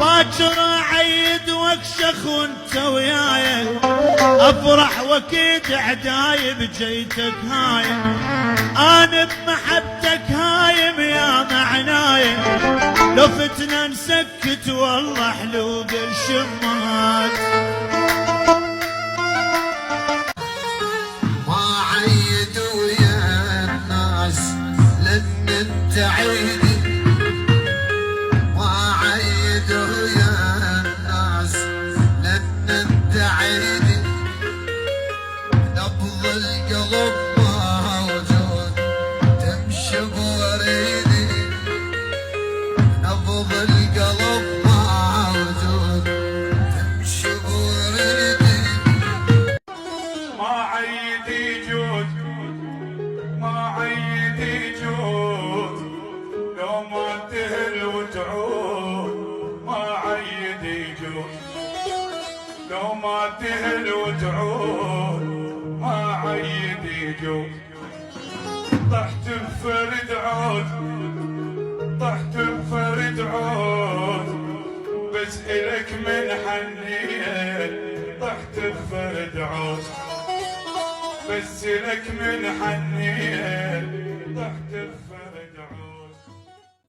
باكر اعيد واكشخ وانت وياي، افرح واكيد عدايب جيتك هايم، انا بمحبتك هايم يا معناي، لو فتنا نسكت والله حلوق الشمات. ما عيد ويا الناس لن انت عيدي، ما عيد ويا الناس لن انت عيدي، نبض القلب موجود تمشي بوريدي، نبض القلب موجود تمشي بوريدي. ما عيدي جود ما عيدي جود، لو ما تهل وتعود، ما عيدي جود لو ما تهل وتعود، ما عيدي جود. طحت بفرد عود طحت بفرد عود، بس إلك من حنية، طحت بفرد عود بس لك من حنية، طحت بفرد